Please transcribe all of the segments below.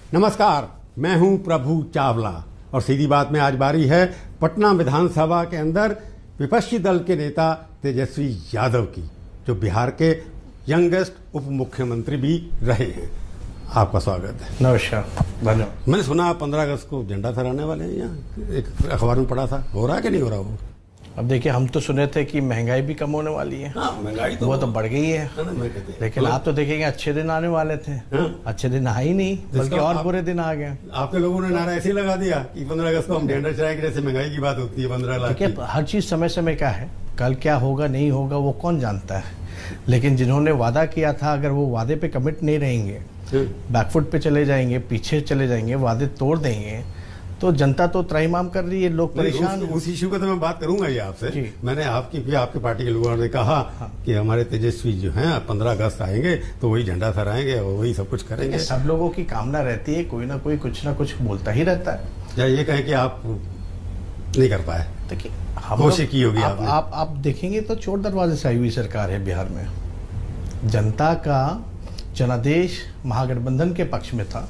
नमस्कार, मैं हूं प्रभु चावला और सीधी बात में आज बारी है पटना विधानसभा के अंदर विपक्षी दल के नेता तेजस्वी यादव की, जो बिहार के यंगेस्ट उप मुख्यमंत्री भी रहे हैं। आपका स्वागत है। नमस्कार, धन्यवाद। मैंने सुना 15 अगस्त को झंडा फहराने वाले हैं, यहाँ एक अखबार में पढ़ा था, हो रहा है कि नहीं हो रहा? वो अब देखिए, हम तो सुने थे कि महंगाई भी कम होने वाली है। हाँ, महंगाई तो वो तो बढ़ गई है, लेकिन आप तो देखेंगे अच्छे दिन आने वाले थे। अच्छे दिन आए ही नहीं, बल्कि और बुरे दिन आ गए। आपके लोगों ने नारा ऐसे ही लगा दिया कि 15 अगस्त को हम झंडा चढ़ाएंगे, जैसे महंगाई की बात होती है 15 लाख की। हर चीज समय समय का है, कल क्या होगा नहीं होगा वो कौन जानता है। लेकिन जिन्होंने वादा किया था, अगर वो वादे पे कमिट नहीं रहेंगे, बैकफुट पे चले जाएंगे, पीछे चले जाएंगे, वादे तोड़ देंगे, तो जनता तो त्राहिमाम कर रही है, लोग परेशान। उस इश्यू का तो मैं बात करूंगा ये आपसे। मैंने आपकी पार्टी के लोगों ने कहा कि हमारे तेजस्वी जो हैं 15 अगस्त आएंगे तो वही झंडा फहराएंगे और वही सब कुछ करेंगे। सब लोगों की कामना रहती है, कोई ना कोई कुछ ना कुछ बोलता ही रहता है। या ये कहें कि आप नहीं कर पाए? देखिए, कोशिश की होगी आपने। आप देखेंगे तो चोर दरवाजे से आई हुई सरकार है बिहार में। जनता का जनादेश महागठबंधन के पक्ष में था,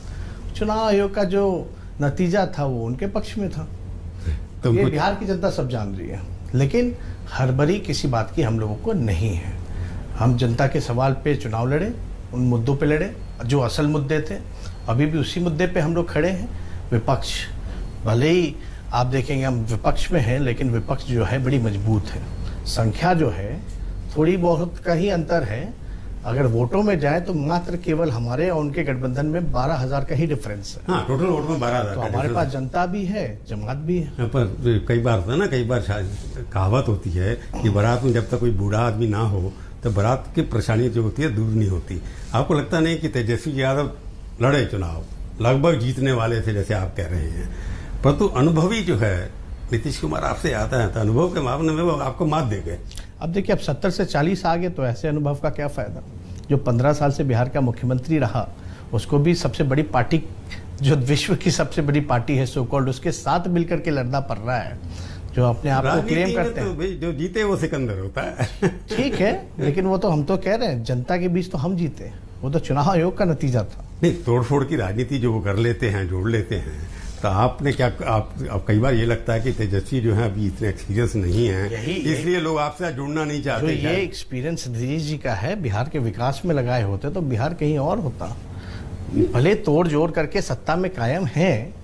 चुनाव आयोग का जो नतीजा था वो उनके पक्ष में था। तो ये बिहार की जनता सब जान रही है, लेकिन हड़बड़ी किसी बात की हम लोगों को नहीं है। हम जनता के सवाल पे चुनाव लड़े, उन मुद्दों पे लड़े जो असल मुद्दे थे। अभी भी उसी मुद्दे पे हम लोग खड़े हैं। विपक्ष भले ही आप देखेंगे हम विपक्ष में हैं, लेकिन विपक्ष जो है बड़ी मजबूत है। संख्या जो है थोड़ी बहुत का ही अंतर है। अगर वोटों में जाए तो मात्र केवल हमारे और उनके गठबंधन में 12,000 का ही डिफरेंस है। हाँ, टोटल वोट में 12,000। तो हमारे पास जनता भी है, जमात भी है। पर कई बार होता है ना, कई बार कहावत होती है कि बारात में जब तक कोई बूढ़ा आदमी ना हो तो बारात की परेशानी जो होती है दूर नहीं होती। आपको लगता नहीं कि तेजस्वी यादव लड़े चुनाव, लगभग जीतने वाले थे जैसे आप कह रहे हैं, परंतु अनुभवी जो है नीतीश कुमार आपसे आता है, तो अनुभव के मामले में वो आपको मात दे गए। अब देखिए, अब 70 से 40 आ गए तो ऐसे अनुभव का क्या फायदा। जो 15 साल से बिहार का मुख्यमंत्री रहा, उसको भी सबसे बड़ी पार्टी, जो विश्व की सबसे बड़ी पार्टी है सो कॉल्ड, उसके साथ मिलकर के लड़ना पड़ रहा है, जो अपने आप को क्लेम करते हैं। तो जो जीते वो सिकंदर होता है। ठीक है, लेकिन वो तो हम तो कह रहे हैं, जनता के बीच तो हम जीते, वो तो चुनाव आयोग का नतीजा था। नहीं, तोड़फोड़ की राजनीति जो वो कर लेते हैं, जोड़ लेते हैं, तो आपने क्या आप कई बार ये लगता है कि तेजस्वी जो है अभी इतने एक्सपीरियंस नहीं है, इसलिए लोग आपसे जुड़ना नहीं चाहते। ये एक्सपीरियंस नीतीश जी का है, बिहार के विकास में लगाए होते तो बिहार कहीं और होता। भले तोड़ जोड़ करके सत्ता में कायम है,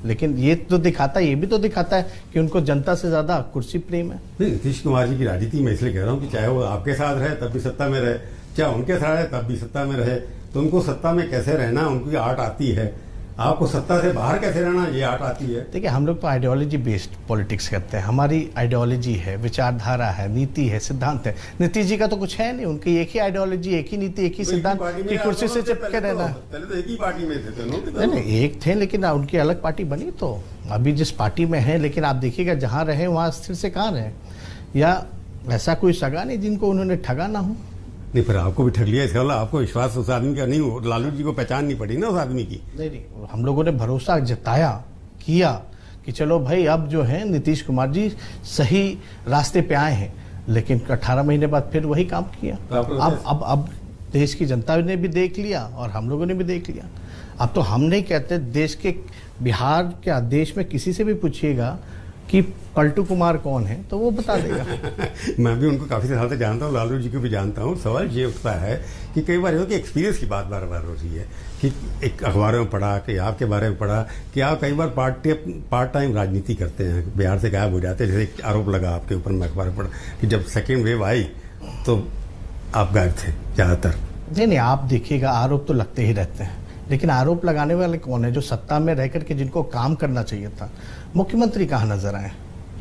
लेकिन ये तो दिखाता, ये भी तो दिखाता है कि उनको जनता से ज्यादा कुर्सी प्रेम है। नीतीश कुमार जी की राजनीति में इसलिए कह रहा हूँ कि चाहे वो आपके साथ रहे तब भी सत्ता में रहे, चाहे उनके साथ रहे तब भी सत्ता में रहे, तो उनको सत्ता में कैसे रहना उनकी आर्ट आती है। आपको सत्ता से बाहर कैसे रहना ये आर्ट आती है। देखिए, हम लोग तो आइडियोलॉजी बेस्ड पॉलिटिक्स करते हैं। हमारी आइडियोलॉजी है, विचारधारा है, नीति है, सिद्धांत है। नीतीश जी का तो कुछ है नहीं, उनकी एक ही आइडियोलॉजी, एक ही नीति, एक ही सिद्धांत की कुर्सी से चिपके रहना। पहले तो एक ही पार्टी में थे। नहीं, एक थे, लेकिन उनकी अलग पार्टी बनी। तो अभी जिस पार्टी में है, लेकिन आप देखिएगा जहाँ रहे वहाँ स्थिर से कहाँ रहे, या ऐसा कोई सगा नहीं जिनको उन्होंने ठगा ना हो। नहीं, फिर आपको भी ठग लिया, इसका मतलब आपको विश्वास उस आदमी का नहीं हो, लालू जी को पहचान नहीं पड़ी ना उस आदमी की। नहीं, हम लोगों ने भरोसा जताया, किया कि चलो भाई, अब जो है नीतीश कुमार जी सही रास्ते पे आए हैं, लेकिन 18 महीने बाद फिर वही काम किया। अब देश की जनता ने भी देख लिया और हम लोगों ने भी देख लिया। अब तो हम नहीं कहते, देश के, बिहार के देश में किसी से भी पूछिएगा कि पलटू कुमार कौन है तो वो बता देगा। मैं भी उनको काफी साल से जानता हूँ, लालू जी को भी जानता हूँ। सवाल ये उठता है कि कई बार कि एक्सपीरियंस की बात बार बार हो रही है कि एक अखबारों में पढ़ा, कि आपके बारे में पढ़ा कि आप कई बार पार्ट टाइम राजनीति करते हैं, बिहार से गायब हो जाते हैं। जैसे आरोप लगा आपके ऊपर, मैं अखबार में पढ़ा कि जब सेकेंड वेव आई तो आप गायब थे ज्यादातर। नहीं, आप देखिएगा, आरोप तो लगते ही रहते हैं, लेकिन आरोप लगाने वाले कौन है? जो सत्ता में रह करके जिनको काम करना चाहिए था। मुख्यमंत्री कहाँ नजर आए?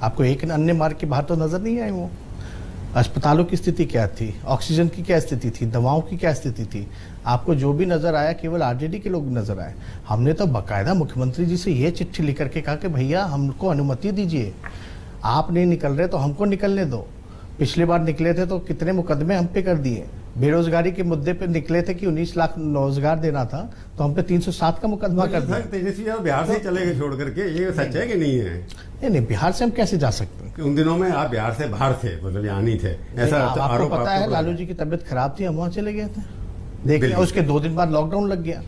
आपको एक अन्य मार्ग के बाहर तो नजर नहीं आए। वो अस्पतालों की स्थिति क्या थी, ऑक्सीजन की क्या स्थिति थी, दवाओं की क्या स्थिति थी? आपको जो भी नजर आया केवल आरजेडी के लोग नजर आए। हमने तो बाकायदा मुख्यमंत्री जी से ये चिट्ठी लिख करके कहा कि भैया हमको अनुमति दीजिए, आप नहीं निकल रहे तो हमको निकलने दो। पिछली बार निकले थे तो कितने मुकदमे हम पे कर दिए। बेरोजगारी के मुद्दे पे निकले थे कि 19 लाख रोजगार देना था, तो हम पे 307 का मुकदमा कर दिया। तेजस्वी यादव बिहार से चले गए छोड़ करके, ये सच है कि नहीं है? नहीं, बिहार से हम कैसे जा सकते हैं? उन दिनों में आप बिहार से बाहर थे, मतलब यहाँ नहीं थे, ऐसा आपको पता है। लालू जी की तबीयत खराब थी, हम वहाँ चले गए थे। देखिए, उसके 2 दिन बाद लॉकडाउन लग गया।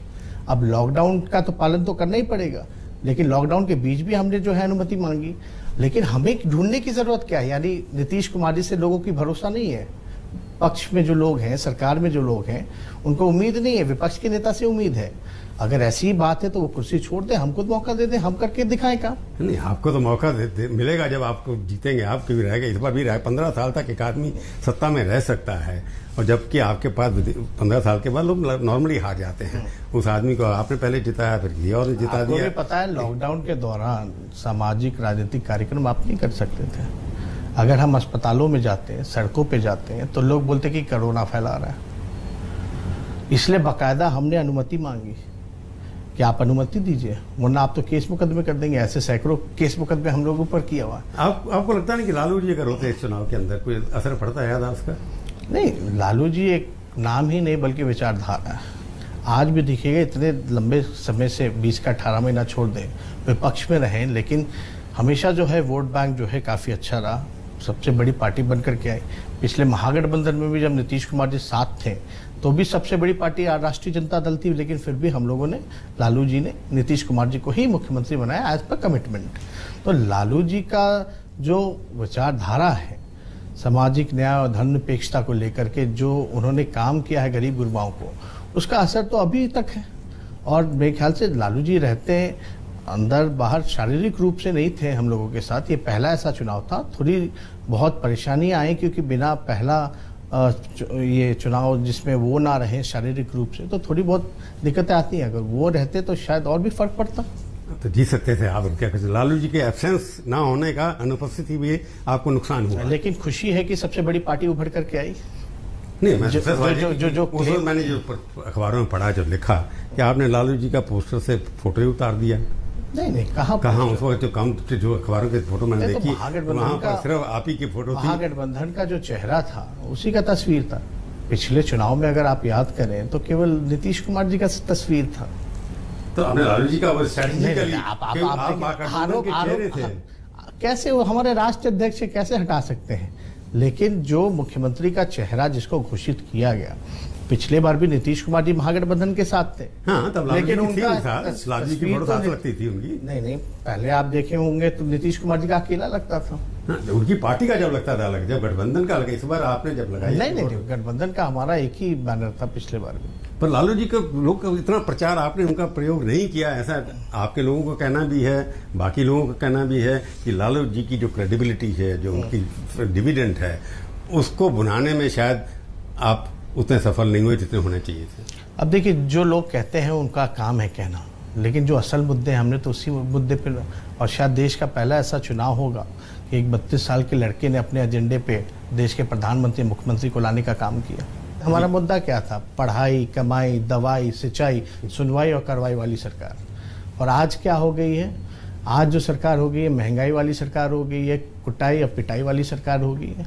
अब लॉकडाउन का तो पालन तो करना ही पड़ेगा, लेकिन लॉकडाउन के बीच भी हमने जो है अनुमति मांगी, लेकिन हमें ढूंढने की जरूरत क्या है? यानी नीतीश कुमार जी से लोगों की भरोसा नहीं है, पक्ष में जो लोग हैं, सरकार में जो लोग हैं, उनको उम्मीद नहीं है, विपक्ष के नेता से उम्मीद है। अगर ऐसी बात है तो वो कुर्सी छोड़ दे, हमको तो मौका दे दे, हम करके दिखाएं काम। नहीं, आपको तो मौका मिलेगा जब आपको जीतेंगे, आपके भी रहेगा, इस बार भी रहे। 15 साल तक एक आदमी सत्ता में रह सकता है, और जबकि आपके पास 15 साल के बाद लोग नॉर्मली हार जाते हैं। उस आदमी को आपने पहले जिताया, फिर किसी और ने जिता दिया। आपको भी पता है लॉकडाउन के दौरान सामाजिक राजनीतिक कार्यक्रम आप नहीं कर सकते थे। अगर हम अस्पतालों में जाते हैं, सड़कों पे जाते हैं, तो लोग बोलते कि कोरोना फैला रहा है, इसलिए बाकायदा हमने अनुमति मांगी कि आप अनुमति दीजिए, वरना आप तो केस मुकदमे कर देंगे। ऐसे सैकड़ों केस मुकदमे हम लोगों पर किया हुआ। आपको लगता नहीं कि लालू जी अगर होते इस चुनाव के अंदर कोई असर पड़ता है याद उसका? नहीं, लालू जी एक नाम ही नहीं बल्कि विचारधारा है। आज भी दिखेगा, इतने लंबे समय से 20 का 18 महीना छोड़ दें, विपक्ष में रहें, लेकिन हमेशा जो है वोट बैंक जो है काफ़ी अच्छा रहा, सबसे बड़ी पार्टी बनकर के आई। पिछले महागठबंधन में भी जब नीतीश कुमार जी साथ थे तो भी सबसे बड़ी पार्टी राष्ट्रीय जनता दल थी, लेकिन फिर भी हम लोगों ने, लालू जी ने नीतीश कुमार जी को ही मुख्यमंत्री बनाया एज पर कमिटमेंट। तो लालू जी का जो विचारधारा है, सामाजिक न्याय और धर्मनिरपेक्षता को लेकर के जो उन्होंने काम किया है गरीब गुरबाओं को, उसका असर तो अभी तक है। और मेरे ख्याल से लालू जी रहते हैं अंदर बाहर, शारीरिक रूप से नहीं थे हम लोगों के साथ। ये पहला ऐसा चुनाव था, थोड़ी बहुत परेशानियां आई क्योंकि बिना पहला ये चुनाव जिसमें वो ना रहे शारीरिक रूप से, तो थोड़ी बहुत दिक्कतें आती हैं। अगर वो रहते तो शायद और भी फर्क पड़ता। तो जीत सकते थे आप, क्या कहते? लालू जी के एब्सेंस ना होने का, अनुपस्थिति भी आपको नुकसान हुआ, लेकिन खुशी है कि सबसे बड़ी पार्टी उभर करके आई। नहीं, मैंने जो अखबारों में पढ़ा, जो लिखा कि आपने लालू जी का पोस्टर से फोटो ही उतार दिया। नहीं, कहाँ उस वक्त जो अखबारों के फोटो मैंने देखी, वहाँ पर सिर्फ आप ही की फोटो थी। महागठबंधन का जो चेहरा था उसी का तस्वीर था। पिछले चुनाव में अगर आप याद करें तो केवल नीतीश कुमार जी का तस्वीर था। तो आपने लालू जी का वो कैसे वो हमारे राष्ट्रीय अध्यक्ष कैसे हटा सकते हैं? लेकिन जो मुख्यमंत्री का चेहरा जिसको घोषित किया गया, पिछले बार भी नीतीश कुमार जी महागठबंधन के साथ थे। हाँ, तब लेकिन उनका लालू जी की फोटो साथ लगती थी उनकी। नहीं, पहले आप देखे होंगे तो नीतीश कुमार जी का अकेला लगता था। हाँ, उनकी पार्टी का जब लगता था अलग, जब गठबंधन का अलग। इस बार आपने जब लगाई नहीं, गठबंधन का हमारा एक ही बैनर था पिछले बार भी। पर लालू जी का लोग इतना प्रचार आपने उनका प्रयोग नहीं किया, ऐसा आपके लोगों का कहना भी है, बाकी लोगों का कहना भी है कि लालू जी की जो क्रेडिबिलिटी है, जो उनकी डिविडेंड है, उसको बनाने में शायद आप उतने सफल नहीं हुए जितने होने चाहिए थे। अब देखिए, जो लोग कहते हैं उनका काम है कहना, लेकिन जो असल मुद्दे हैं हमने तो उसी मुद्दे पर, और शायद देश का पहला ऐसा चुनाव होगा कि एक 32 साल के लड़के ने अपने एजेंडे पे देश के प्रधानमंत्री मुख्यमंत्री को लाने का काम किया। हमारा मुद्दा क्या था? पढ़ाई, कमाई, दवाई, सिंचाई, सुनवाई और कार्रवाई वाली सरकार। और आज क्या हो गई है? आज जो सरकार हो गई है, महंगाई वाली सरकार हो गई है, कुटाई और पिटाई वाली सरकार हो गई है।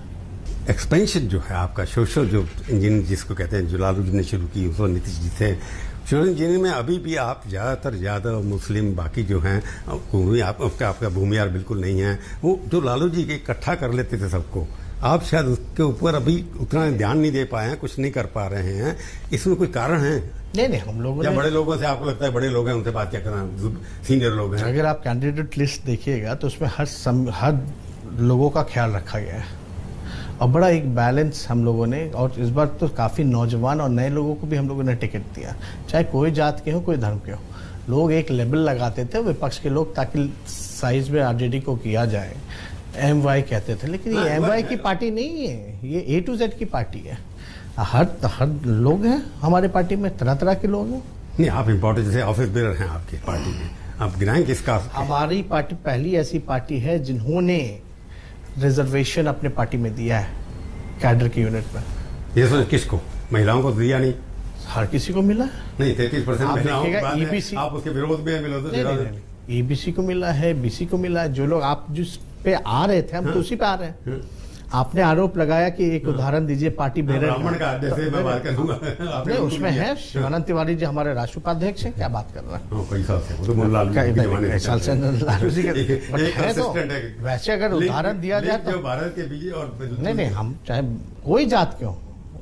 एक्सपेंशन जो है आपका, सोशल जो इंजीनियरिंग जिसको कहते हैं, जो लालू जी ने शुरू की, उसको नीतीश जी थे। सोशल इंजीनियरिंग में अभी भी आप ज़्यादा मुस्लिम, बाकी जो हैं आपका भूमियार बिल्कुल नहीं है। वो जो लालू जी इकट्ठा कर लेते थे सबको, आप शायद उसके ऊपर अभी उतना ध्यान नहीं दे पाए हैं, कुछ नहीं कर पा रहे हैं। इसमें कोई कारण है? नहीं, हम लोगों ने, बड़े लोगों से आपको लगता है बड़े लोग हैं, उनसे बात क्या करना, सीनियर लोग हैं। अगर आप कैंडिडेट लिस्ट देखिएगा तो उसमें हर लोगों का ख्याल रखा गया है और बड़ा एक बैलेंस हम लोगों ने। और इस बार तो काफ़ी नौजवान और नए लोगों को भी हम लोगों ने टिकट दिया, चाहे कोई जात के हो, कोई धर्म के हो। लोग एक लेबल लगाते थे विपक्ष के लोग, ताकि साइज में आरजेडी को किया जाए, MY कहते थे, लेकिन ये MY की पार्टी नहीं है, ये A to Z की पार्टी है। हर लोग हैं हमारे पार्टी में, तरह तरह के लोग हैं। नहीं, आप इम्पोर्टेंट जैसे ऑफिस बेरर हैं आपकी पार्टी में, आप गिनाएं किसका? हमारी पार्टी पहली ऐसी पार्टी है जिन्होंने रिजर्वेशन अपने पार्टी में दिया है कैडर की यूनिट में। ये सोच किसको? महिलाओं को दिया नहीं? हर किसी को मिला है। नहीं, 33% महिलाओं EBC, आप उसके विरोध में मिलो। EBC को मिला है, BC को मिला है। जो लोग आप जिस पे आ रहे थे, हम तो उसी पे आ रहे हैं। आपने आरोप लगाया कि एक उदाहरण दीजिए पार्टी बेरर का, जैसे मैं बात करूंगा उसमें है शिवानंद तिवारी जी हमारे राष्ट्रीय उपाध्यक्ष हैं। क्या बात कर रहे हैं? कई साल से, वो तो लालू जी के वैसे अगर उदाहरण दिया जाए तो भारत के बीच और नहीं, हम चाहे कोई जात क्यों,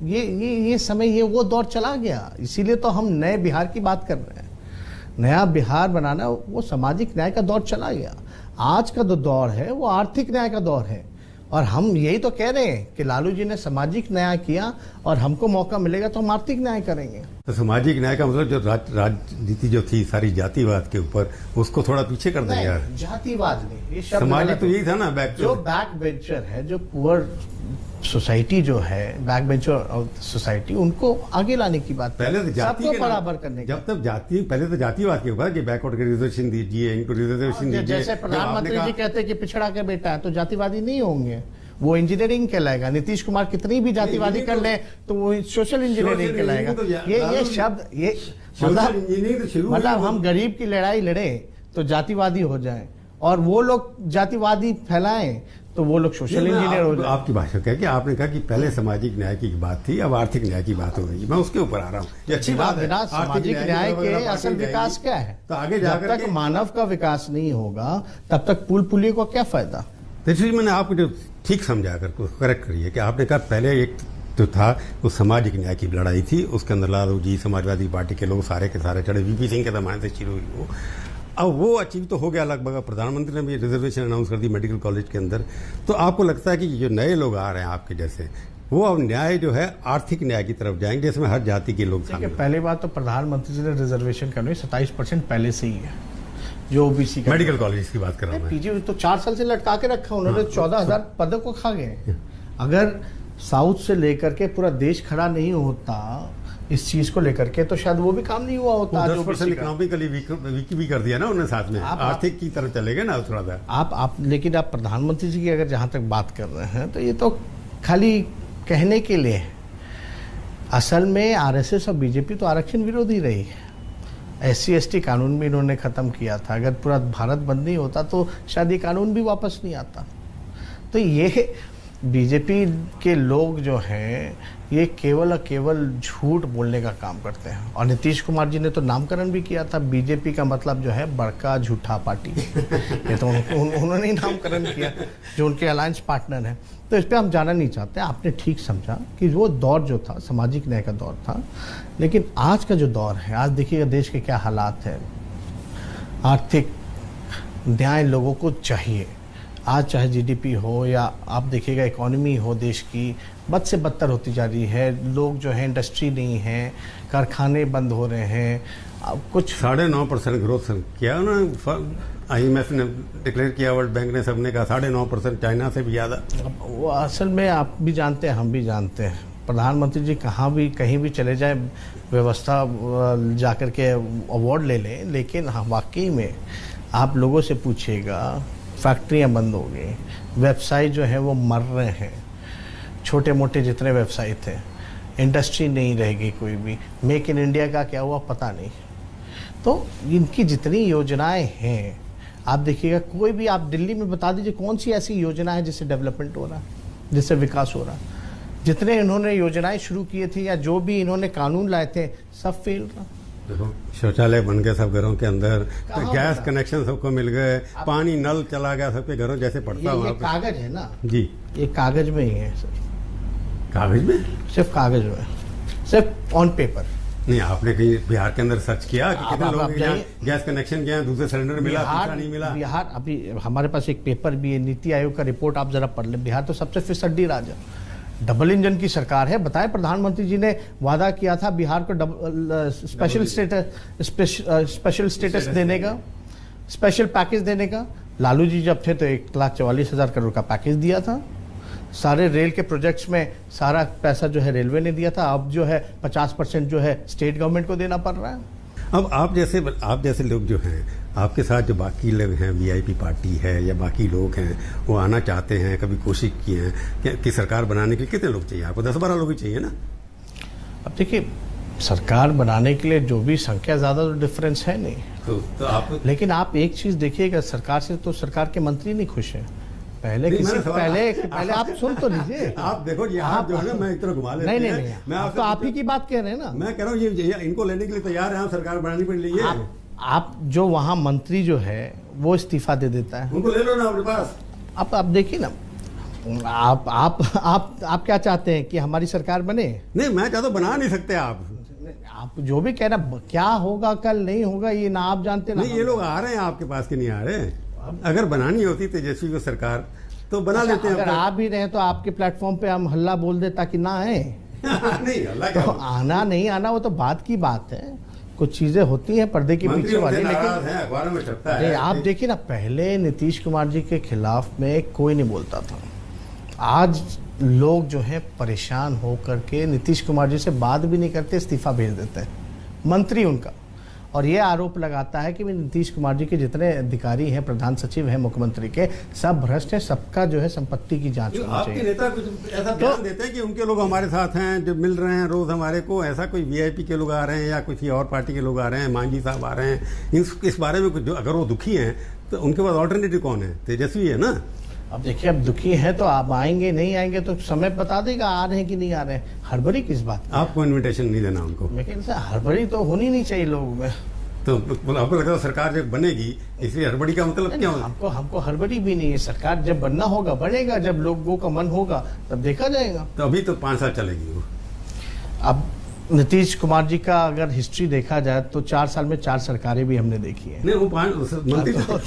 ये समय, ये वो दौर चला गया। इसीलिए तो हम नए बिहार की बात कर रहे हैं। नया बिहार बनाना, वो सामाजिक न्याय का दौर चला गया। आज का जो दौर है वो आर्थिक न्याय का दौर है, और हम यही तो कह रहे हैं कि लालू जी ने सामाजिक न्याय किया और हमको मौका मिलेगा तो हम आर्थिक न्याय करेंगे। तो सामाजिक न्याय का मतलब जो राजनीति जो थी सारी जातिवाद के ऊपर, उसको थोड़ा पीछे कर देंगे यार। जातिवाद नहीं, ये शब्द सामाजिक तो यही था ना, जो बैक बेंचर है, जो पुअर सोसाइटी जो है, बैक बेंचर सोसाइटी, उनको आगे लाने की बात, पहले तो जाति सबको बराबर करने की। जब तक जाति, पहले तो जातिवाद के ऊपर कि बैकवर्ड रिजर्वेशन दीजिए, इनको रिजर्वेशन दीजिए। जैसे प्रधानमंत्री जी कहते हैं कि पिछड़ा के बेटा है तो जातिवादी नहीं होंगे, वो इंजीनियरिंग कहलाएगा। नीतीश कुमार कितनी भी जातिवादी कर ले तो वो सोशल इंजीनियरिंग कहलाएगा। ये शब्द, ये मतलब हम गरीब की लड़ाई लड़े तो जातिवादी हो जाए, और वो लोग जातिवादी फैलाएं तो वो लोग सोशल इंजीनियर हो जाए। आपकी भाषा क्या है कि आपने कहा कि पहले सामाजिक न्याय की बात थी, अब आर्थिक न्याय की बात हो रही है। मैं उसके ऊपर आ रहा हूँ, ये अच्छी बात है। बिना सामाजिक न्याय के असल विकास क्या है? तो आगे जब तक मानव का विकास नहीं होगा तब तक पुल पुलियों को क्या फायदा? तो इसलिए मैंने आपको जो ठीक समझा कर करेक्ट करिए कि आपने कहा पहले एक जो था वो सामाजिक न्याय की लड़ाई थी, उसके अंदर लालू जी, समाजवादी पार्टी के लोग सारे के सारे चढ़े, वीपी सिंह के जमाने से शुरू हुई वो। अब वो अचीव तो हो गया लगभग, प्रधानमंत्री ने भी रिजर्वेशन अनाउंस कर दी मेडिकल कॉलेज के अंदर। तो आपको लगता है कि जो नए लोग आ रहे हैं आपके जैसे, वो अब न्याय जो है आर्थिक न्याय की तरफ जाएंगे, जिसमें हर जाति के लोग शामिल। पहली बात तो प्रधानमंत्री जी ने रिजर्वेशन करने 27% पहले से ही है, जो ओबीसी का। मेडिकल कॉलेज की बात कर रहा हूं। पीजी तो 4 साल से लटका के रखा उन्होंने। 14,000 पदों को खा गए। अगर साउथ से लेकर के पूरा देश खड़ा नहीं होता इस चीज को लेकर के, तो शायद वो भी काम नहीं हुआ होता। 10% इकोनॉमिकली वीक भी कर दिया ना उन्होंने, साथ में आर्थिक की तरफ चलेगा ना थोड़ा सा। लेकिन आप प्रधानमंत्री जी की अगर जहां तक बात कर रहे हैं तो ये तो खाली कहने के लिए है। असल में आरएसएस और बीजेपी तो आरक्षण विरोधी रही है। SC/ST कानून भी इन्होंने खत्म किया था। अगर पूरा भारत बंद नहीं होता तो शायद ये कानून भी वापस नहीं आता। तो ये बीजेपी के लोग जो हैं ये केवल और केवल झूठ बोलने का काम करते हैं। और नीतीश कुमार जी ने तो नामकरण भी किया था, बीजेपी का मतलब जो है बड़का झूठा पार्टी। ये तो उन्होंने ही नामकरण किया, जो उनके अलायंस पार्टनर हैं। तो इस पर हम जाना नहीं चाहते। आपने ठीक समझा कि वो दौर जो था सामाजिक न्याय का दौर था, लेकिन आज का जो दौर है, आज देखिएगा देश के क्या हालात है। आर्थिक न्याय लोगों को चाहिए। आज चाहे जीडीपी हो या आप देखिएगा इकोनॉमी हो देश की, बद से बदतर होती जा रही है। लोग जो है, इंडस्ट्री नहीं है, कारखाने बंद हो रहे हैं। अब कुछ 9.5% ग्रोथ किया ना IMF ने डिक्लेयर किया, वर्ल्ड बैंक ने, सबने कहा 9.5%, चाइना से भी ज़्यादा। वो असल में आप भी जानते हैं, हम भी जानते हैं, प्रधानमंत्री जी कहाँ भी कहीं भी चले जाए, व्यवस्था जाकर के अवार्ड ले लें, लेकिन हाँ वाकई में आप लोगों से पूछिएगा, फैक्ट्रियां बंद हो गई, व्यवसाय जो है वो मर रहे हैं, छोटे मोटे जितने व्यवसाय थे, इंडस्ट्री नहीं रहेगी कोई भी। मेक इन इंडिया का क्या हुआ पता नहीं। तो इनकी जितनी योजनाएं हैं, आप देखिएगा, कोई भी आप दिल्ली में बता दीजिए कौन सी ऐसी योजना है जिससे डेवलपमेंट हो रहा है, जिससे विकास हो रहा है। जितने इन्होंने योजनाएं शुरू किए थे या जो भी इन्होंने कानून लाए थे, सब फेल रहा। देखो, शौचालय बन गए सब घरों के अंदर, गैस कनेक्शन सबको मिल गए, पानी नल चला गया सबके घरों, जैसे पड़ता ये कागज है ना जी, ये कागज में ही है सर। कागज में? सिर्फ कागज में, सिर्फ ऑन पेपर। नहीं, आपने कहीं बिहार के अंदर सर्च किया कि कितने लोग गैस कनेक्शन किया, दूसरे सिलेंडर मिला, तीसरा नहीं मिला? बिहार, अभी हमारे पास एक पेपर भी है, नीति आयोग का रिपोर्ट, आप जरा पढ़ लें। बिहार तो सबसे फिसड्डी राज्य, डबल इंजन की सरकार है। बताएं, प्रधानमंत्री जी ने वादा किया था बिहार को स्पेशल स्टेटस देने का, स्पेशल पैकेज देने का। लालू जी जब थे तो 1,44,000 करोड़ का पैकेज दिया था। सारे रेल के प्रोजेक्ट्स में सारा पैसा जो है रेलवे ने दिया था। अब जो है 50% जो है स्टेट गवर्नमेंट को देना पड़ रहा है। अब आप जैसे लोग जो हैं, आपके साथ जो बाकी लोग हैं, वीआईपी पार्टी है या बाकी लोग हैं, वो आना चाहते हैं, कभी कोशिश किए हैं कि सरकार बनाने के लिए कितने लोग चाहिए आपको? 10-12 लोग ही चाहिए ना? अब देखिए, सरकार बनाने के लिए जो भी संख्या, ज़्यादा तो डिफरेंस है नहीं। तो आप, लेकिन आप एक चीज़ देखिएगा, सरकार से तो सरकार के मंत्री नहीं खुश हैं। पहले आप सुन तो लीजिए। आप देखो, ये आप जो है ना, मैं एक तरह घुमा लेते हैं। नहीं, मैं तो आप ही की बात कह रहे हैं ना। मैं कह रहा हूँ ये इनको लेने के लिए तैयार है, सरकार बनानी पड़ रही है। आप जो वहाँ मंत्री जो है वो इस्तीफा दे देता है, उनको ले लो ना अपने पास। आप देखिए ना, आप क्या चाहते हैं कि हमारी सरकार बने? नहीं, मैं चाहता हूँ बना नहीं सकते आप। आप जो भी कह रहे, क्या होगा कल नहीं होगा ये ना आप जानते ना नहीं, ये लोग आ रहे हैं आपके पास, के नहीं आ रहे हैं। अगर बनानी होती तेजस्वी को सरकार तो बना लेते हैं। अगर आप भी रहे तो आपके प्लेटफॉर्म पे हम हल्ला बोल दे ताकि ना आए। नहीं, हल्ला क्या तो होगा? आना नहीं आना वो तो बात की बात है, कुछ चीजें होती हैं पर्दे के पीछे वाली। लेकिन अखबारों में छपता है। आप देखिए ना, पहले नीतीश कुमार जी के खिलाफ में कोई नहीं बोलता था। आज लोग जो है परेशान हो करके नीतीश कुमार जी से बात भी नहीं करते, इस्तीफा भेज देते हैं मंत्री उनका, और ये आरोप लगाता है कि नीतीश कुमार जी के जितने अधिकारी हैं, प्रधान सचिव हैं मुख्यमंत्री के, सब भ्रष्ट हैं, सबका जो है संपत्ति की जांच होनी आपके चाहिए। नेता कुछ ऐसा बयान देते हैं कि उनके लोग हमारे साथ हैं, जो मिल रहे हैं रोज हमारे को, ऐसा कोई वीआईपी के लोग आ रहे हैं या किसी और पार्टी के लोग आ रहे हैं, मांझी साहब आ रहे हैं, इस बारे में कुछ, अगर वो दुखी हैं तो उनके पास ऑल्टरनेटिव कौन है? तेजस्वी है ना। अब देखिए, अब दुखी हैं तो आप आएंगे नहीं आएंगे तो समय बता देगा आ रहे हैं कि नहीं आ रहे हैं। हड़बड़ी किस बात की? आपको इन्विटेशन नहीं देना उनको? लेकिन सर हड़बड़ी तो होनी नहीं चाहिए लोगों में। तो आपको लगता है सरकार जब बनेगी इसलिए हड़बड़ी का मतलब क्या होगा? हमको हड़बड़ी भी नहीं है। सरकार जब बनना होगा बनेगा, जब लोगों का मन होगा तब देखा जाएगा। तो अभी तो 5 साल चलेगी वो। अब नीतीश कुमार जी का अगर हिस्ट्री देखा जाए तो 4 साल में 4 सरकारें भी हमने देखी है। नहीं, वो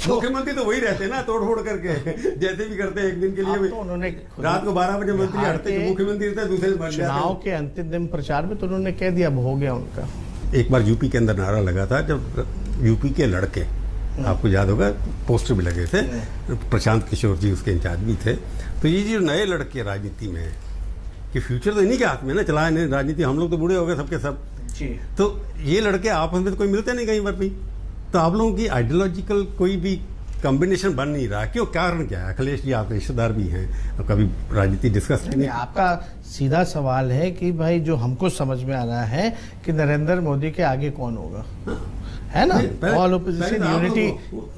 मुख्यमंत्री तो वही रहते हैं ना, तोड़ फोड़ करके जैसे भी करते हैं। एक दिन के लिए तो उन्होंने रात को 12 बजे मंत्री हटते, मुख्यमंत्री रहते, दूसरे चुनाव के अंतिम दिन प्रचार में तो उन्होंने कह दिया हो गया उनका। एक बार यूपी के अंदर नारा लगा था, जब यूपी के लड़के, आपको याद होगा पोस्टर भी लगे थे, प्रशांत किशोर जी उसके इंचार्ज भी थे, तो ये जो नए लड़के राजनीति में है कि फ्यूचर तो इन्हीं के हाथ में ना, चलाए नहीं राजनीति, हम लोग तो बूढ़े हो गए सबके सब जी। तो ये लड़के आपस में तो कोई मिलते नहीं कहीं पर भी, तो आप लोगों की आइडियोलॉजिकल कोई भी कॉम्बिनेशन बन नहीं रहा। क्यों? कारण क्या है? अखिलेश जी आप रिश्तेदार भी हैं, और कभी राजनीति डिस्कस नहीं। आपका सीधा सवाल है कि भाई जो हमको समझ में आ रहा है कि नरेंद्र मोदी के आगे कौन होगा, है ना? ऑल ओपोजिशन यूनिटी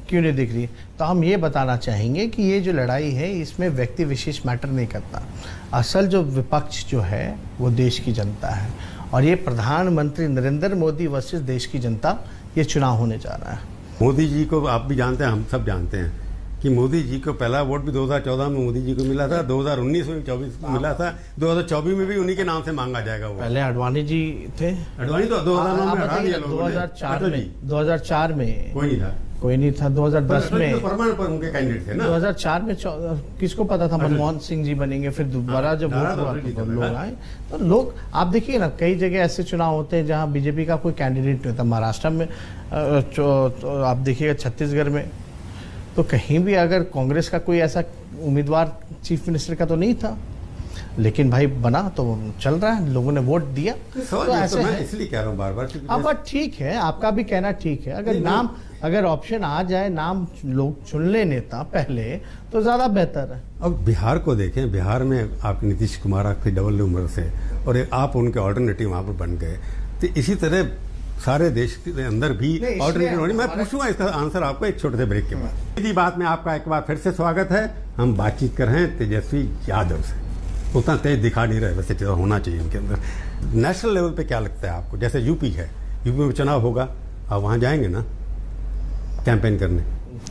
क्यों नहीं दिख रही? तो हम ये बताना चाहेंगे कि ये जो लड़ाई है इसमें व्यक्ति विशेष मैटर नहीं करता। असल जो विपक्ष जो है वो देश की जनता है, और ये प्रधानमंत्री नरेंद्र मोदी वर्सेस देश की जनता, ये चुनाव होने जा रहा है। मोदी जी को आप भी जानते हैं, हम सब जानते हैं कि मोदी जी को पहला वोट भी 2014 में मोदी जी को मिला था, 2019 में 24 में मिला था, 2024 में भी उन्हीं के नाम से मांगा जाएगा वो। पहले अडवाणी जी थे। अडवाणी तो 2009 में हरा दिया लोगों ने। 2004 में कोई नहीं था। 2010 में परमानेंट पर उनके कैंडिडेट थे ना। 2004 में किसको पता था मनमोहन सिंह जी बनेंगे? फिर दोबारा जब वोट हुआ तो लोग आए। तो लोग, आप देखिए ना, कई जगह ऐसे चुनाव होते हैं जहां बीजेपी का कोई कैंडिडेट नहीं होता। महाराष्ट्र में आप देखिएगा, छत्तीसगढ़ में तो कहीं भी अगर कांग्रेस का कोई ऐसा उम्मीदवार चीफ मिनिस्टर का तो नहीं था, लेकिन भाई बना तो चल रहा है, लोगों ने वोट दिया। तो ऐसे मैं इसलिए कह रहा हूँ बार बार। अब ठीक है, आपका भी कहना ठीक है। अगर नाम, अगर ऑप्शन आ जाए, नाम लोग चुन ले नेता पहले, तो ज्यादा बेहतर है। अब बिहार को देखें, बिहार में आप नीतीश कुमार आपकी डबल उम्र से, और आप उनके ऑल्टरनेटिव वहां पर बन गए, तो इसी तरह सारे देश के अंदर भी ऑल्टरनेटिव होनी। मैं पूछूंगा इसका आंसर आपको एक छोटे से ब्रेक के बाद। इसी बात में आपका एक बार फिर से स्वागत है। हम बातचीत कर रहे हैं तेजस्वी यादव से। उतना तेज दिखा नहीं रहे, वैसे होना चाहिए उनके अंदर। नेशनल लेवल पे क्या लगता है आपको? जैसे यूपी है, यूपी में चुनाव होगा, आप वहां जाएंगे ना कैंपेन करने?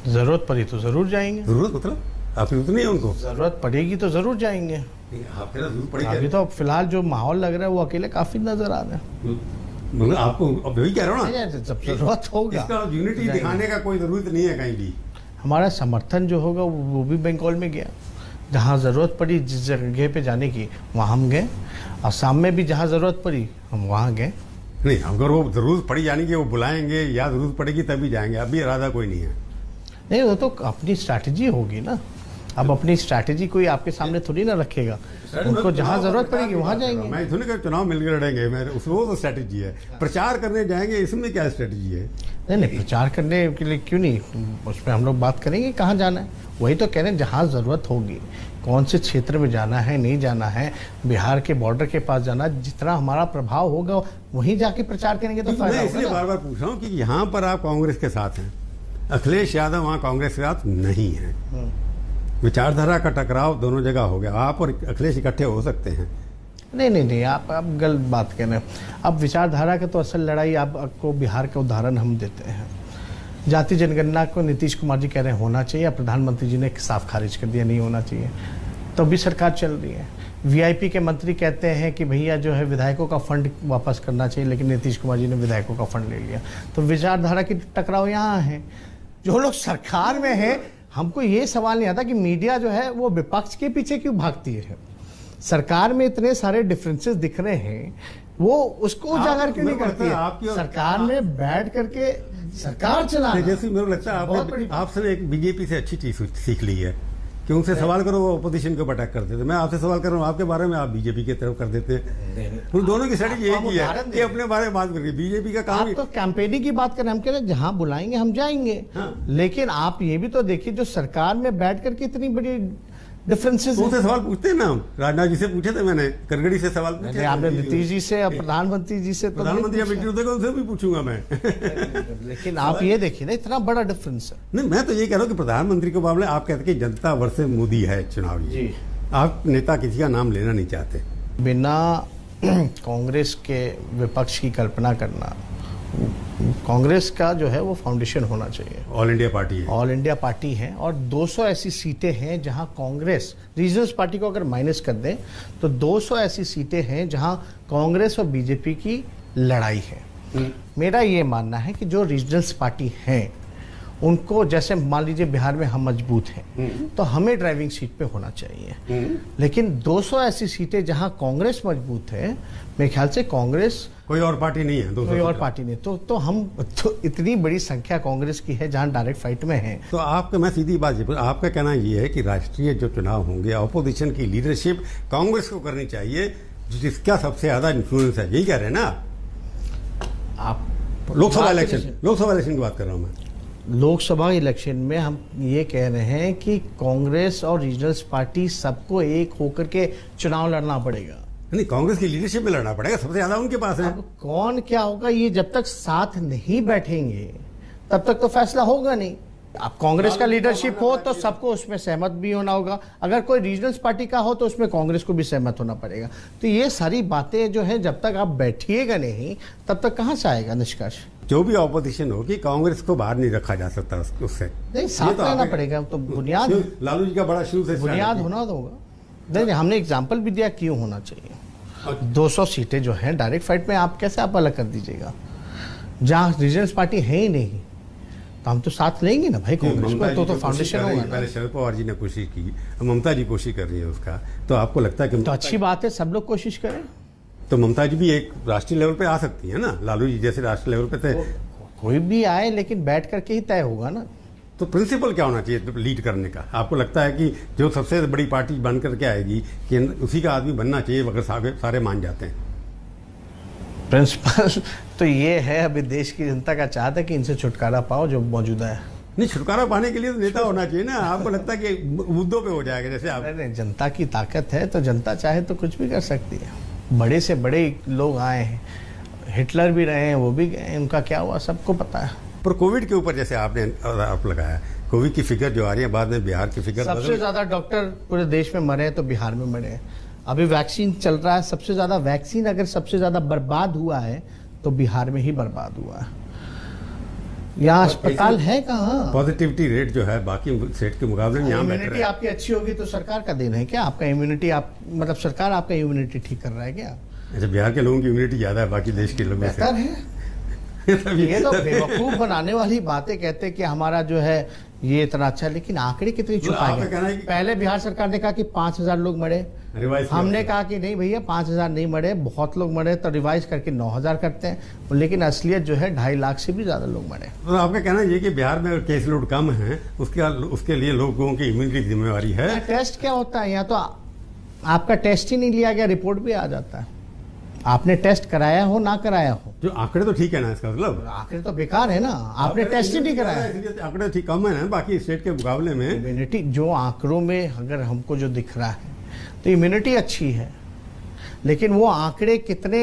जरूरत पड़ी तो जरूर जाएंगे। जरूरत मतलब आपकी जरूरत नहीं है उनको? जरूरत पड़ेगी तो जरूर जाएंगे। अभी तो फिलहाल जो माहौल लग रहा है वो अकेले काफी नजर आ रहा है। मतलब आपको अब वही कह रहा हूँ ना, जब जरूरत होगा इसका यूनिटी दिखाने का कोई जरूरत नहीं है कहीं भी। हमारा समर्थन जो होगा वो भी बंगाल में गया, जहाँ ज़रूरत पड़ी जिस जगह पे जाने की वहाँ हम गए। असम में भी जहाँ ज़रूरत पड़ी हम वहाँ गए। नहीं, अगर वो जरूरत पड़ी यानी कि वो बुलाएंगे या जरूरत पड़ेगी तभी जाएंगे, अभी इरादा कोई नहीं है। नहीं, वो तो अपनी स्ट्रैटेजी होगी ना। अब अपनी स्ट्रैटेजी कोई आपके सामने थोड़ी ना रखेगा, उनको जहाँ जरूरत पड़ेगी वहाँ जाएंगे। मैं थोड़ी कर चुनाव मिलकर लड़ेंगे, मैं उसमें वो तो स्ट्रैटेजी है। प्रचार करने जाएंगे, इसमें क्या स्ट्रैटेजी है? नहीं, प्रचार करने के लिए क्यों नहीं, उसमें हम लोग बात करेंगे कहाँ जाना है। वही तो कह रहे हैं, जहाँ ज़रूरत होगी, कौन से क्षेत्र में जाना है, नहीं जाना है, बिहार के बॉर्डर के पास जाना, जितना हमारा प्रभाव होगा वहीं जाके प्रचार करेंगे तो फायदा होगा। इसलिए बार बार पूछ रहा हूँ कि यहाँ पर आप कांग्रेस के साथ हैं, अखिलेश यादव वहाँ कांग्रेस के साथ नहीं है। विचारधारा का टकराव दोनों जगह हो गया। आप और अखिलेश इकट्ठे हो सकते हैं? नहीं, आप गलत बात कह रहे हैं। अब विचारधारा का तो असल लड़ाई आपको बिहार का उदाहरण हम देते हैं। जाति जनगणना को नीतीश कुमार जी कह रहे हैं होना चाहिए, प्रधानमंत्री जी ने साफ खारिज कर दिया नहीं होना चाहिए। तो भी सरकार चल रही है। वीआईपी के मंत्री कहते हैं कि भैया जो है विधायकों का फंड वापस करना चाहिए, लेकिन नीतीश कुमार जी ने विधायकों का फंड ले लिया। तो विचारधारा की टकराव यहाँ है। जो लोग सरकार में है, हमको ये सवाल नहीं आता कि मीडिया जो है वो विपक्ष के पीछे क्यों भागती है। सरकार में इतने सारे डिफरेंसेस दिख रहे हैं, वो उसको उजागर क्यों नहीं करती है। सरकार में बैठ करके सरकार चला, जैसे मेरे को लगता है आपसे एक बीजेपी से अच्छी चीज सीख ली है कि उनसे सवाल करो वो अपोजिशन को अटैक करते थे। मैं आपसे सवाल कर रहा हूँ आपके बारे में, आप बीजेपी की तरफ कर देते हैं। उन दोनों की स्ट्रेटेजी एक ही है कि अपने बारे में बात करके बीजेपी का काम। आप तो कैंपेनिंग की बात करें, हम कह रहे हैं जहां बुलाएंगे हम जाएंगे। लेकिन आप ये भी तो देखिए जो सरकार में बैठ करके इतनी बड़ी डिफरेंसेस। उनसे सवाल पूछते हैं ना, राजनाथ जी से पूछे थे मैंने, करगड़ी से सवाल पूछे आपने नीतीश जी से, प्रधानमंत्री जी से, प्रधानमंत्री उनसे भी पूछूंगा मैं। लेकिन आप ये देखिए ना, इतना बड़ा डिफरेंस है। नहीं, मैं तो ये कह रहा हूँ कि प्रधानमंत्री के मामले आप कहते हैं कि जनता वर्सेस मोदी है चुनाव जी। आप नेता किसी का नाम लेना नहीं चाहते। बिना कांग्रेस के विपक्ष की कल्पना करना, कांग्रेस का जो है वो फाउंडेशन होना चाहिए। ऑल इंडिया पार्टी है, ऑल इंडिया पार्टी है, और 200 ऐसी सीटें हैं जहां कांग्रेस, रीजनल्स पार्टी को अगर माइनस कर दें तो 200 ऐसी सीटें हैं जहां कांग्रेस और बीजेपी की लड़ाई है। मेरा ये मानना है कि जो रीजनल्स पार्टी हैं उनको, जैसे मान लीजिए बिहार में हम मजबूत हैं तो हमें ड्राइविंग सीट पे होना चाहिए। लेकिन 200 ऐसी सीटें जहां कांग्रेस मजबूत है, मेरे ख्याल से कांग्रेस, कोई और पार्टी नहीं है, कोई और पार्टी नहीं, तो हम तो इतनी बड़ी संख्या कांग्रेस की है जहां डायरेक्ट फाइट में है। तो आपका, मैं सीधी बात, आपका कहना ये है कि राष्ट्रीय जो चुनाव होंगे ऑपोजिशन की लीडरशिप कांग्रेस को करनी चाहिए, जिसका सबसे ज्यादा इन्फ्लुएंस है, यही कह रहे हैं ना आप? लोकसभा इलेक्शन की बात कर रहा हूं मैं। लोकसभा इलेक्शन में हम ये कह रहे हैं कि कांग्रेस और रीजनल्स पार्टी सबको एक होकर के चुनाव लड़ना पड़ेगा। नहीं, कांग्रेस की लीडरशिप में लड़ना पड़ेगा, सबसे ज्यादा उनके पास है। अब कौन क्या होगा ये जब तक साथ नहीं बैठेंगे तब तक तो फैसला होगा नहीं। अब कांग्रेस का लीडरशिप हो तो सबको उसमें सहमत भी होना होगा, अगर कोई रीजनल्स पार्टी का हो तो उसमें कांग्रेस को भी सहमत होना पड़ेगा। तो ये सारी बातें जो है जब तक आप बैठिएगा नहीं तब तक कहां से आएगा निष्कर्ष। जो भी ऑपोजिशन होगी, कांग्रेस को बाहर नहीं रखा जा सकता उससे। नहीं, साथ रहना पड़ेगा, तो बुनियाद, लालू जी का बड़ा शुरू से बुनियाद होना होगा। नहीं, हमने एग्जाम्पल भी दिया क्यों होना चाहिए। 200 सीटें जो हैं डायरेक्ट फाइट में आप कैसे आप अलग कर दीजिएगा, जहाँ रीजनल्स पार्टी है ही नहीं, तो हम तो साथ लेंगे ना भाई कांग्रेस को, तो फाउंडेशन होगा। पहले शरद पवार जी ने कोशिश की, ममता जी कोशिश कर रही है उसका, तो आपको लगता है कि तो अच्छी बात है, सब लोग कोशिश करें। तो ममता जी भी एक राष्ट्रीय लेवल पे आ सकती है ना, लालू जी जैसे राष्ट्रीय लेवल पे थे। कोई भी आए लेकिन बैठ करके ही तय होगा ना। तो प्रिंसिपल क्या होना चाहिए लीड करने का? आपको लगता है कि जो सबसे बड़ी पार्टी बन करके आएगी कि उसी का आदमी बनना चाहिए, अगर सारे मान जाते हैं? प्रिंसिपल तो ये है, अभी देश की जनता का चाहता है कि इनसे छुटकारा पाओ जो मौजूदा है। नहीं, छुटकारा पाने के लिए तो नेता होना चाहिए ना। आपको लगता है कि मुद्दों पे हो जाएगा जैसे आप? नहीं, जनता की ताकत है तो जनता चाहे तो कुछ भी कर सकती है। बड़े से बड़े लोग आए हैं, हिटलर भी रहे हैं, वो भी गए, उनका क्या हुआ सबको पता है। पर कोविड के ऊपर जैसे आपने आरोप लगाया, कोविड की फिगर जो आ रही है, बाद में बिहार की फिगर, सबसे ज्यादा डॉक्टर पूरे देश में मरे तो बिहार में मरे। अभी वैक्सीन चल रहा है, सबसे ज्यादा वैक्सीन अगर सबसे ज्यादा बर्बाद हुआ है तो बिहार में ही बर्बाद हुआ है। यहाँ अस्पताल है कहाँ? पॉजिटिविटी रेट जो है बाकी स्टेट के मुकाबले में यहाँ इम्यूनिटी आपकी अच्छी होगी तो सरकार का देन है क्या? आपका इम्यूनिटी, आप मतलब सरकार आपका इम्यूनिटी ठीक कर रहा है क्या? अच्छा, बिहार के लोगों की इम्यूनिटी ज्यादा है बाकी देश के लोगों से? ये तो बेवकूफ बनाने वाली बातें कहते हैं कि हमारा जो है ये इतना अच्छा है, लेकिन आंकड़े कितने छुपाए। पहले बिहार सरकार ने कहा कि 5000 लोग मरे, हमने कहा कि नहीं भैया 5000 नहीं मरे, बहुत लोग मरे, तो रिवाइज करके 9000 करते हैं, लेकिन असलियत जो है 2.5 लाख से भी ज्यादा लोग मरे। तो आपका कहना ये कि बिहार में केस लोड कम है, उसके लिए लोगों की इम्यूनिटी जिम्मेवारी है। टेस्ट क्या होता है, यहाँ तो आपका टेस्ट ही नहीं लिया गया, रिपोर्ट भी आ जाता है, आपने टेस्ट कराया हो ना कराया हो। जो आंकड़े तो ठीक है ना, इसका मतलब आंकड़े तो बेकार है ना, आपने टेस्ट ही नहीं कराया। आंकड़े ठीक कम है ना बाकी स्टेट के मुकाबले में। इम्यूनिटी जो आंकड़ों में अगर हमको जो दिख रहा है तो इम्यूनिटी अच्छी है, लेकिन वो आंकड़े कितने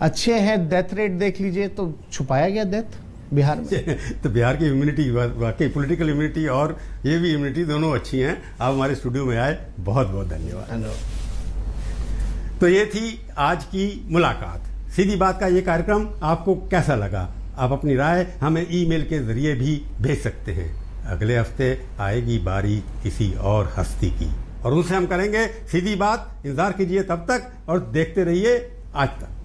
अच्छे हैं, डेथ रेट देख लीजिए तो छुपाया गया डेथ बिहार में। तो बिहार की इम्यूनिटी वाकई, पॉलिटिकल इम्यूनिटी और ये भी इम्यूनिटी दोनों अच्छी हैं। आप हमारे स्टूडियो में आए, बहुत बहुत धन्यवाद। तो ये थी आज की मुलाकात। सीधी बात का ये कार्यक्रम आपको कैसा लगा? आप अपनी राय हमें ईमेल के जरिए भी भेज सकते हैं। अगले हफ्ते आएगी बारी किसी और हस्ती की। और उनसे हम करेंगे सीधी बात। इंतजार कीजिए तब तक और देखते रहिए आज तक।